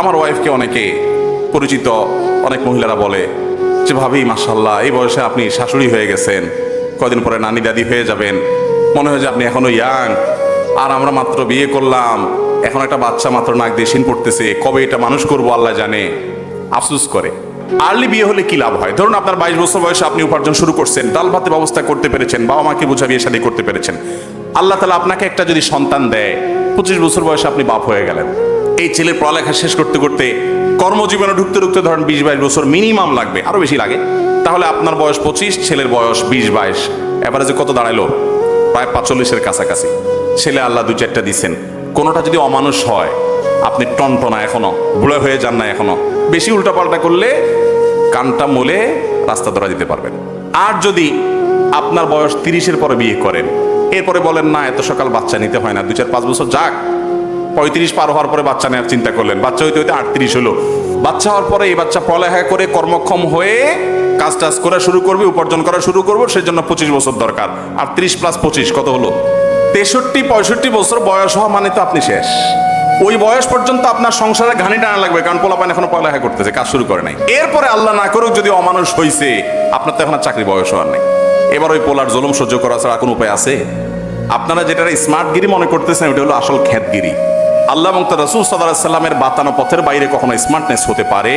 আমার ওয়াইফকে অনেকে পরিচিত অনেক মহিলারা বলে যে ভাবি মাশাআল্লাহ এই বয়সে আপনি শাশুড়ি হয়ে গেছেন, কদিন পরে নানি দাদি হয়ে যাবেন, মনে হয় যে আপনি এখনো ইয়াং, আর আমরা মাত্র বিয়ে করলাম, এখন একটা বাচ্চা মাত্র নাক দিয়ে শিন পড়তেছে, কবে এটা মানুষ করবো আল্লাহ জানে। আফসোস করে। আর্লি বিয়ে হলে কি লাভ হয়? ধরুন আপনার 22 বছর বয়সে আপনি উপার্জন শুরু করছেন, ডাল ভাতের ব্যবস্থা করতে পেরেছেন, বাবা মাকে বুঝা বিয়ে শাদী করতে পেরেছেন, আল্লাহ তাআলা আপনাকে একটা যদি সন্তান দেয়, 25 বছর বয়সে আপনি বাপ হয়ে গেলেন। এই ছেলের পড়ালেখা শেষ করতে করতে কর্মজীবনে ঢুকতে ঢুকতে ধরেন 20-22 বছর মিনিমাম লাগবে, আরো বেশি লাগে। তাহলে আপনার বয়স 25, ছেলের বয়স 20-22, এভারেজে কত দাঁড়াইলো? প্রায় 45-এর কাছাকাছি। ছেলে আল্লাহ 2-4টা দিচ্ছেন, কোনোটা যদি অমানুষ হয়, আপনি টনটনা এখনো, বুড়ো হয়ে যান না এখনো, বেশি উল্টাপাল্টা করলে কানটা মোলে রাস্তা ধরা দিতে পারবেন। আর যদি আপনার বয়স 30-এর পরে বিয়ে করেন, এরপরে বলেন না এত সকাল বাচ্চা নিতে হয় না, 2-4-5 বছর যাক, 35 পার হওয়ার পরে বাচ্চা নেওয়ার চিন্তা করলেন, বাচ্চা হইতে হইতে 38 হলো, বাচ্চা হওয়ার পরে এই বাচ্চা পড়ালেখা করে কর্মক্ষম হয়ে কাজ টাজ করা শুরু করবে, উপার্জন করা শুরু করবো, সেই জন্য 25 বছর দরকার। আর 30 + 25 কত হলো? 63-65 বছর বয়স হওয়া মানে তো আপনি শেষ। ওই বয়স পর্যন্ত আপনার সংসারে ঘানি টানা লাগবে, কারণ পোলাপান এখনো পড়ালেখা করতেছে, কাজ শুরু করে নাই। এরপরে আল্লাহ না করুক যদি অমানুষ হইছে, আপনার তো এখন আর চাকরি বয়স হওয়ার নেই। এবার ওই পোলার জুলুম সহ্য করা ছাড়া কোনো উপায় আছে? আপনারা যেটা স্মার্টগিরি মনে করতেছেন, ওটা হলো আসল খ্যাতগিরি। আল্লাহ এবং তার রাসূল সাল্লাল্লাহু আলাইহি ওয়াসাল্লামের বাতানো পথের বাইরে কখনো স্মার্টনেস হতে পারে